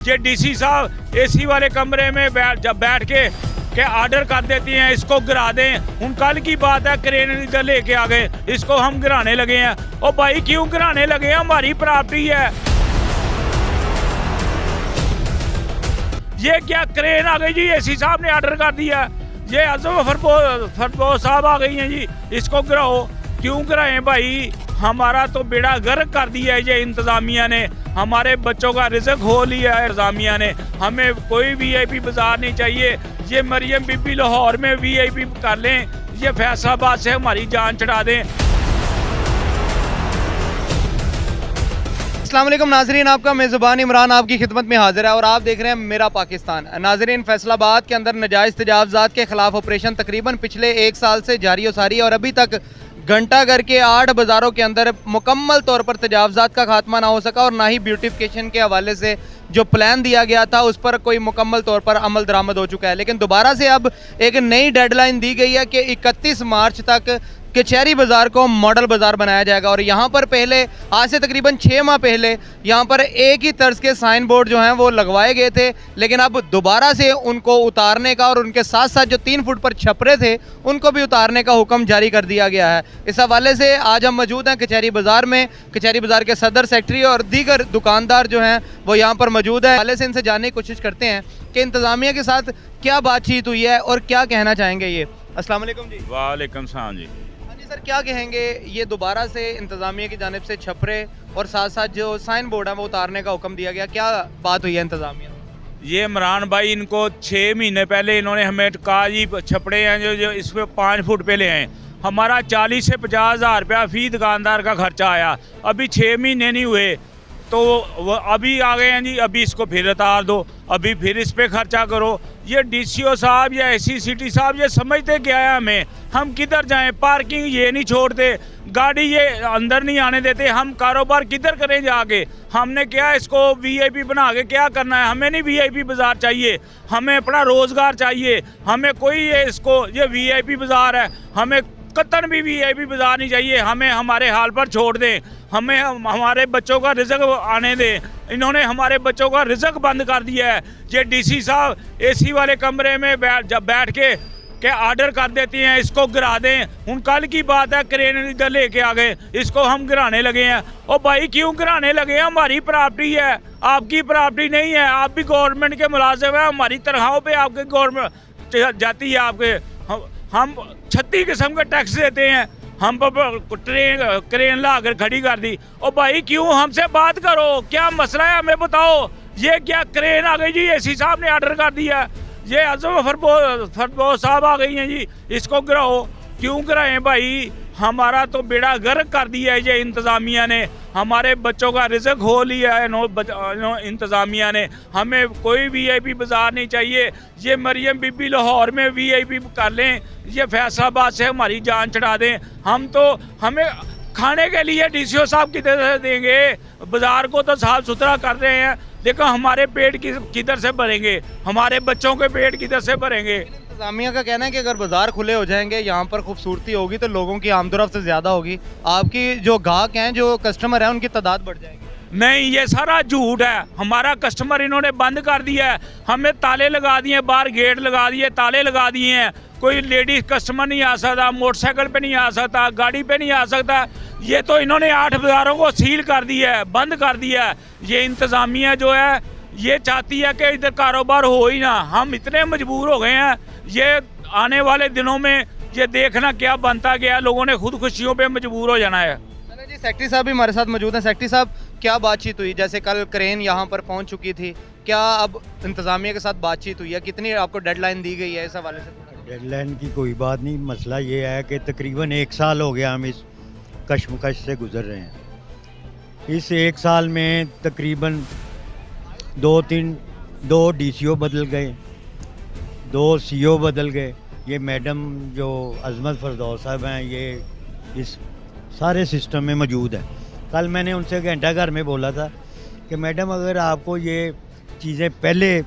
ये डीसी साहब एसी वाले कमरे में जब बैठ के ऑर्डर कर देती हैं इसको गिरा दें। उन कल की बात है क्रेन इधर लेके आ गए, इसको हम गिराने लगे हैं। ओ भाई क्यों गिराने लगे हैं, हमारी प्रॉपर्टी है। ये क्या क्रेन आ गई जी, एसी साहब ने ऑर्डर कर दिया। ये आजम फरबोस साहब आ गई हैं जी, इसको गिराओ। क्यों गिराएं भाई, हमारा तो बेड़ा गर्क कर दिया है ये इंतज़ामिया ने। हमारे बच्चों का रिज़्क हो लिया है इंतज़ामिया ने। हमें कोई वीआईपी बाजार नहीं चाहिए। ये मरियम बीबी लाहौर में वीआईपी कर लें, ये फैसलाबाद से हमारी जान छुड़ा दें। अस्सलाम वालेकुम नाजरीन, आपका मेज़बान इमरान आपकी खिदमत में हाजिर है और आप देख रहे हैं मेरा पाकिस्तान। नाजरीन, फैसलाबाद के अंदर नाजायज़ तजावज़ात के ख़िलाफ़ ऑपरेशन तकरीबन पिछले 1 साल से जारी व सारी और अभी तक घंटाघर के 8 बाज़ारों के अंदर मुकम्मल तौर पर तजावज़ात का खात्मा ना हो सका और ना ही ब्यूटिफिकेशन के हवाले से जो प्लान दिया गया था उस पर कोई मुकम्मल तौर पर अमल दरामद हो चुका है। लेकिन दोबारा से अब एक नई डेडलाइन दी गई है कि 31 मार्च तक कचहरी बाज़ार को मॉडल बाज़ार बनाया जाएगा। और यहाँ पर पहले आज से तकरीबन 6 माह पहले यहाँ पर एक ही तर्ज के साइन बोर्ड जो हैं वो लगवाए गए थे, लेकिन अब दोबारा से उनको उतारने का और उनके साथ साथ जो 3 फुट पर छपरे थे उनको भी उतारने का हुक्म जारी कर दिया गया है। इस हवाले से आज हम मौजूद हैं कचहरी बाज़ार में। कचहरी बाज़ार के सदर सेक्रेटरी और दीगर दुकानदार जो हैं वो यहाँ पर मौजूद हैं। हवाले से इनसे जानने की कोशिश करते हैं कि इंतज़ामिया के साथ क्या बातचीत हुई है और क्या कहना चाहेंगे ये। अस्सलाम वालेकुम जी। वालेकुम सलाम जी। सर, क्या कहेंगे, ये दोबारा से इंतज़ामिया की जानिब से छपरे और साथ साथ जो साइन बोर्ड है वो उतारने का हुक्म दिया गया, क्या बात हुई है इंतज़ामिया? ये इमरान भाई, इनको 6 महीने पहले इन्होंने हमें कहा जी छपड़े हैं जो इस पर 5 फुट पे ले आए। हमारा 40 से 50 हज़ार रुपया फ़ी दुकानदार का खर्चा आया। अभी 6 महीने नहीं हुए तो वो अभी आ गए हैं जी, अभी इसको फिर उतार दो, अभी फिर इस पे खर्चा करो। ये डीसीओ साहब या एससीसीटी साहब ये समझते क्या है हमें, हम किधर जाएं? पार्किंग ये नहीं छोड़ते, गाड़ी ये अंदर नहीं आने देते, हम कारोबार किधर करें जाके? हमने क्या इसको वीआईपी बना के क्या करना है? हमें नहीं वीआईपी बाज़ार चाहिए, हमें अपना रोज़गार चाहिए। हमें कोई ये वीआईपी बाज़ार है, हमें कतन भी वीआईपी बाज़ार नहीं चाहिए। हमें हमारे हाल पर छोड़ दें, हमें हमारे बच्चों का रिज़्क आने दें। इन्होंने हमारे बच्चों का रिज़्क बंद कर दिया है। ये डीसी साहब एसी वाले कमरे में जब बैठ के ऑर्डर कर देती हैं इसको गिरा दें। उन कल की बात है क्रेन इधर लेके आ गए, इसको हम गिराने लगे हैं। ओ भाई क्यों गिराने लगे हैं, हमारी प्रॉपर्टी है, आपकी प्रॉपर्टी नहीं है। आप भी गवर्नमेंट के मुलाजिम हैं, हमारी तनख्वाहों पे आपके गवर्नमेंट जाती है। आपके हम 36 किस्म के टैक्स देते हैं, हम क्रेन ला कर खड़ी कर दी। ओ भाई क्यों, हमसे बात करो, क्या मसला है हमें बताओ। ये क्या क्रेन आ गई जी, एसी साहब ने ऑर्डर कर दिया। ये आजम फरबोस साहब आ गई हैं जी, इसको गिराओ। क्यों गिराएं भाई, हमारा तो बेड़ा गर्क कर दिया है ये इंतज़ामिया ने। हमारे बच्चों का रिज़्क हो लिया है इंतज़ामिया ने। हमें कोई वीआईपी बाज़ार नहीं चाहिए। ये मरियम बीबी लाहौर में वीआईपी कर लें, ये फैसलाबाद से हमारी जान छुड़ा दें। हमें खाने के लिए डीसीओ साहब किधर से देंगे? बाज़ार को तो साफ़ सुथरा कर रहे हैं, लेकिन हमारे पेट किधर से भरेंगे, हमारे बच्चों के पेट किधर से भरेंगे? इंतज़ामिया का कहना है कि अगर बाज़ार खुले हो जाएंगे, यहाँ पर खूबसूरती होगी तो लोगों की आमदोरफ्त से ज़्यादा होगी, आपकी जो गाहक हैं, जो कस्टमर हैं, उनकी तादाद बढ़ जाएगी। नहीं, ये सारा झूठ है। हमारा कस्टमर इन्होंने बंद कर दिया है, हमें ताले लगा दिए, बाहर गेट लगा दिए, ताले लगा दिए हैं। कोई लेडीज़ कस्टमर नहीं आ सकता, मोटरसाइकिल पे नहीं आ सकता, गाड़ी पे नहीं आ सकता। ये तो इन्होंने 8 बाज़ारों को सील कर दिया है, बंद कर दिया है। ये इंतज़ामिया जो है ये चाहती है कि इधर कारोबार हो ही ना। हम इतने मजबूर हो गए हैं, ये आने वाले दिनों में ये देखना क्या बनता गया, लोगों ने खुदकुशियों पे मजबूर हो जाना है। जी, सेक्रेटरी साहब भी हमारे साथ मौजूद हैं। सेक्रेटरी साहब, क्या बातचीत हुई? जैसे कल क्रेन यहाँ पर पहुँच चुकी थी, क्या अब इंतज़ामिया के साथ बातचीत हुई है? कितनी आपको डेडलाइन दी गई है इस हवाले से? डेडलाइन की कोई बात नहीं, मसला ये है कि तकरीबन 1 साल हो गया हम इस कश्मकश से गुज़र रहे हैं। इस 1 साल में तकरीबन 2 डीसीओ बदल गए, 2 सीओ बदल गए। ये मैडम जो अजमत फरदौस साहब हैं, ये इस सारे सिस्टम में मौजूद है। कल मैंने उनसे घंटाघर में बोला था कि मैडम अगर आपको ये चीज़ें पहले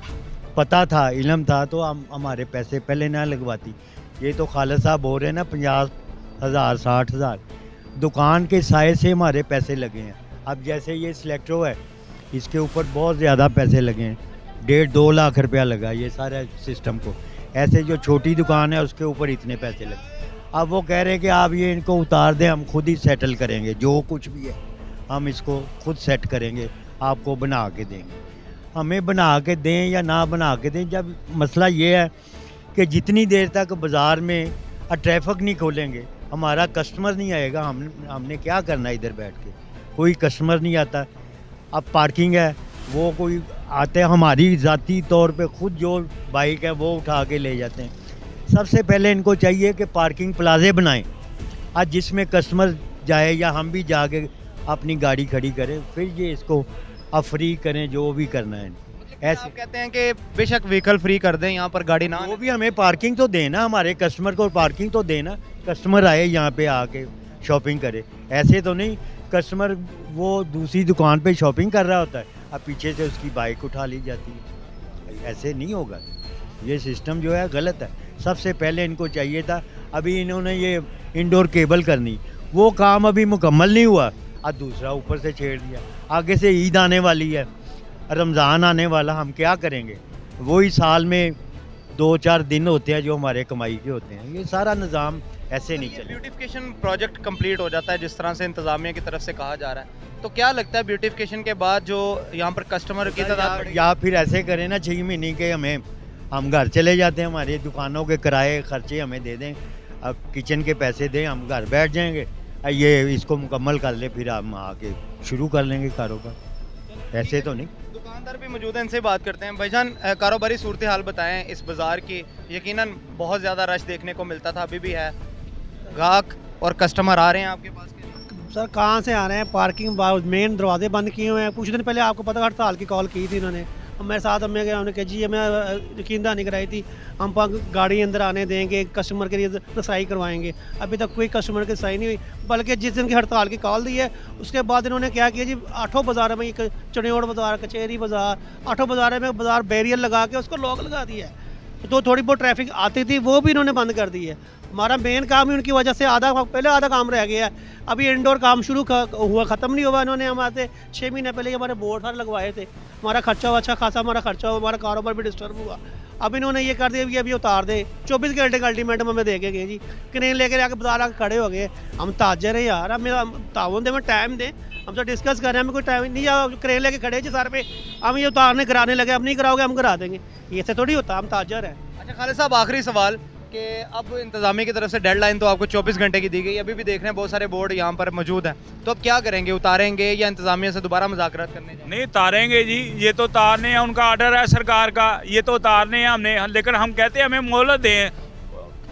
पता था, इल्म था, तो हम हमारे पैसे पहले ना लगवाती। ये तो खालिद साहब बोल रहे हैं ना 50,000 60,000, दुकान के साए से हमारे पैसे लगे हैं। अब जैसे ये सिलेक्ट्रो है, इसके ऊपर बहुत ज़्यादा पैसे लगे हैं, 1.5-2 लाख रुपया लगा ये सारे सिस्टम को। ऐसे जो छोटी दुकान है उसके ऊपर इतने पैसे लगे। अब वो कह रहे हैं कि आप ये इनको उतार दें, हम खुद ही सेटल करेंगे, जो कुछ भी है हम इसको खुद सेट करेंगे, आपको बना के देंगे। हमें बना के दें या ना बना के दें, जब मसला ये है कि जितनी देर तक बाज़ार में ट्रैफिक नहीं खोलेंगे हमारा कस्टमर नहीं आएगा। हमने क्या करना है इधर बैठ के, कोई कस्टमर नहीं आता। अब पार्किंग है, वो कोई आते हैं हमारी ज़ाती तौर पे खुद जो बाइक है वो उठा के ले जाते हैं। सबसे पहले इनको चाहिए कि पार्किंग प्लाजे बनाएं, आज जिसमें कस्टमर जाए या हम भी जाके अपनी गाड़ी खड़ी करें, फिर ये इसको फ्री करें, जो भी करना है। ऐसे आप कहते हैं कि बेशक व्हीकल फ्री कर दें, यहाँ पर गाड़ी ना, वो भी हमें पार्किंग तो देना, हमारे कस्टमर को पार्किंग तो देना, कस्टमर आए यहाँ पे आके शॉपिंग करे। ऐसे तो नहीं कस्टमर वो दूसरी दुकान पे शॉपिंग कर रहा होता है, अब पीछे से उसकी बाइक उठा ली जाती है। ऐसे नहीं होगा, ये सिस्टम जो है गलत है। सबसे पहले इनको चाहिए था, अभी इन्होंने ये इंडोर केबल करनी, वो काम अभी मुकम्मल नहीं हुआ, अब दूसरा ऊपर से छेड़ दिया। आगे से ईद आने वाली है, रमज़ान आने वाला, हम क्या करेंगे? वही साल में 2-4 दिन होते हैं जो हमारे कमाई के होते हैं। ये सारा निज़ाम ऐसे नहीं चले। ब्यूटिफिकेशन प्रोजेक्ट कंप्लीट हो जाता है जिस तरह से इंतजामिया की तरफ से कहा जा रहा है, तो क्या लगता है ब्यूटिफिकेशन के बाद जो यहाँ पर कस्टमर की तादाद या फिर ऐसे करें ना 6 महीने के हम घर चले जाते हैं, हमारी दुकानों के किराए खर्चे हमें दे दें, अब किचन के पैसे दें, हम घर बैठ जाएंगे, ये इसको मुकम्मल कर ले, फिर हम आके शुरू कर लेंगे कारोबार। ऐसे तो नहीं। दुकानदार भी मौजूद हैं, इनसे बात करते हैं। भाईजान, कारोबारी सूरत हाल बताएं इस बाज़ार की। यकीनन बहुत ज़्यादा रश देखने को मिलता था, अभी भी है, ग्राहक और कस्टमर आ रहे हैं आपके पास के लिए? सर कहाँ से आ रहे हैं, पार्किंग मेन दरवाजे बंद किए हुए हैं। कुछ दिन पहले आपको पता हड़ताल की कॉल की थी इन्होंने, अब मेरे साथ हमें गया, उन्होंने कहा जी हमें यकीनदहानी कराई थी, हम गाड़ी अंदर आने देंगे, कस्टमर के लिए रसाई करवाएंगे। अभी तक कोई कस्टमर की रसाई नहीं हुई, बल्कि जिस दिन की हड़ताल की कॉल दी है उसके बाद इन्होंने क्या किया जी, 8 बाज़ारों में, चनियोड़ बाज़ार, कचहरी बाज़ार, 8 बाज़ार में बाज़ार बैरियर लगा के उसको लॉक लगा दिया है। तो थोड़ी बहुत ट्रैफिक आती थी वो भी इन्होंने बंद कर दी है। हमारा मेन काम ही उनकी वजह से आधा काम रह गया है। अभी इंडोर काम शुरू हुआ, ख़त्म नहीं हुआ। इन्होंने हमारे 6 महीने पहले हमारे बोर्ड सारे लगवाए थे, हमारा खर्चा हुआ, अच्छा खासा हमारा खर्चा हुआ, हमारा कारोबार भी डिस्टर्ब हुआ। अब इन्होंने ये कर दिया कि अभी उतार दे, 24 घंटे का अल्टीमेटम हमें दे के गए जी, क्रेन लेकर आके बाजार आके खड़े हो गए। हम ताजर हैं यार, हमें ताउन दें, हमें टाइम दें, हमसे डिस्कस कर रहे हैं, हमें कोई टाइम नहीं। या क्रेन लेके खड़े जी सर पे, हम ये उतारने कराने लगे, अब नहीं कराओगे हम करा देंगे, ये से थोड़ी होता, हम ताजर हैं। अच्छा खालिद साहब, आखिरी सवाल कि अब इंतजामिया की तरफ से डेडलाइन तो आपको 24 घंटे की दी गई, अभी भी देख रहे हैं बहुत सारे बोर्ड यहाँ पर मौजूद हैं, तो अब क्या करेंगे? उतारेंगे या इंतजामिया से दोबारा मुज़ाकरात करने जाएंगे? नहीं उतारेंगे जी, ये तो उतारने हैं, उनका ऑर्डर है सरकार का, ये तो उतारने हैं हमने। लेकिन हम कहते हैं हमें मोहलत दें,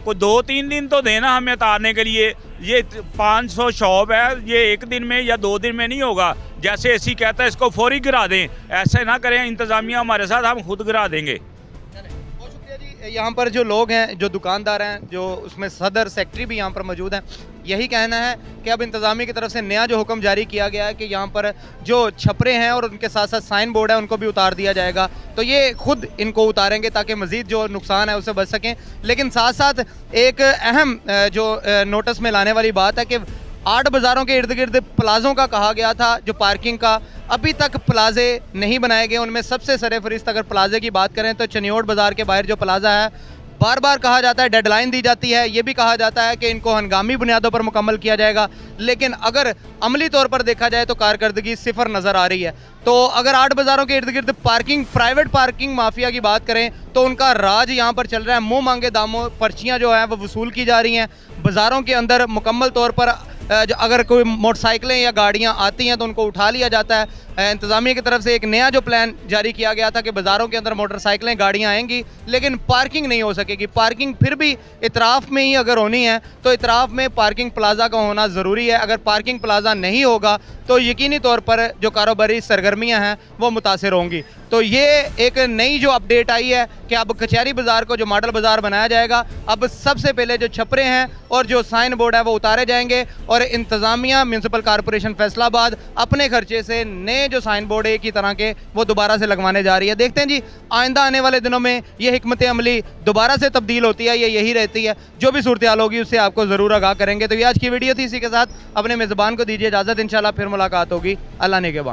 कोई 2-3 दिन तो देना हमें उतारने के लिए। ये 500 शॉप है, ये 1 दिन में या 2 दिन में नहीं होगा। जैसे एसी कहता है इसको फौरी गिरा दें, ऐसे ना करें, इंतजामिया हमारे साथ, हम खुद गिरा देंगे। बहुत शुक्रिया जी। यहाँ पर जो लोग हैं, जो दुकानदार हैं, जो उसमें सदर सेक्रेटरी भी यहाँ पर मौजूद हैं, यही कहना है कि अब इंतजामिया की तरफ से नया जो हुक्म जारी किया गया है कि यहाँ पर जो छपरे हैं और उनके साथ साथ साइन बोर्ड है उनको भी उतार दिया जाएगा, तो ये खुद इनको उतारेंगे ताकि मज़ीद जो नुकसान है उससे बच सकें। लेकिन साथ साथ एक अहम जो नोटिस में लाने वाली बात है कि 8 बाज़ारों के इर्द गिर्द प्लाज़ों का कहा गया था, जो पार्किंग का, अभी तक प्लाजे नहीं बनाए गए। उनमें सबसे सरफहरिस्त अगर प्लाजे की बात करें तो चनियोड़ बाज़ार के बाहर जो प्लाजा है, बार बार कहा जाता है, डेडलाइन दी जाती है, ये भी कहा जाता है कि इनको हंगामी बुनियादों पर मुकम्मल किया जाएगा, लेकिन अगर अमली तौर पर देखा जाए तो कारकर्दगी सिफर नज़र आ रही है। तो अगर 8 बाज़ारों के इर्द गिर्द पार्किंग, प्राइवेट पार्किंग माफिया की बात करें तो उनका राज यहाँ पर चल रहा है। मुँह मांगे दामों पर्चियाँ जो हैं वो वसूल की जा रही हैं। बाज़ारों के अंदर मुकम्मल तौर पर अगर कोई मोटरसाइकिलें या गाड़ियाँ आती हैं तो उनको उठा लिया जाता है। इंतज़ामिया की तरफ से एक नया जो प्लान जारी किया गया था कि बाज़ारों के अंदर मोटरसाइकिलें, गाड़ियाँ आएंगी लेकिन पार्किंग नहीं हो सकेगी। पार्किंग फिर भी इतराफ़ में ही अगर होनी है तो इतराफ़ में पार्किंग प्लाजा का होना ज़रूरी है। अगर पार्किंग प्लाजा नहीं होगा तो यकीनी तौर पर जो कारोबारी सरगर्मियाँ हैं वो मुतासिर होंगी। तो ये एक नई जो अपडेट आई है कि अब कचहरी बाज़ार को जो मॉडल बाज़ार बनाया जाएगा, अब सबसे पहले जो छपरे हैं और जो साइन बोर्ड है वो उतारे जाएंगे और इंतज़ामिया म्यूनसिपल कॉरपोरेशन फैसलाबाद अपने खर्चे से नए जो साइन बोर्ड एक ही तरह के वो दोबारा से लगवाने जा रही है। देखते हैं जी आइंदा आने वाले दिनों में ये हिकमत अमली दोबारा से तब्दील होती है या यही रहती है। जो भी सूरत हाल होगी उससे आपको ज़रूर आगाह करेंगे। तो ये आज की वीडियो थी, इसी के साथ अपने मेज़बान को दीजिए इजाज़त, इंशाल्लाह फिर मुलाकात होगी। अल्लाह ने के बाद।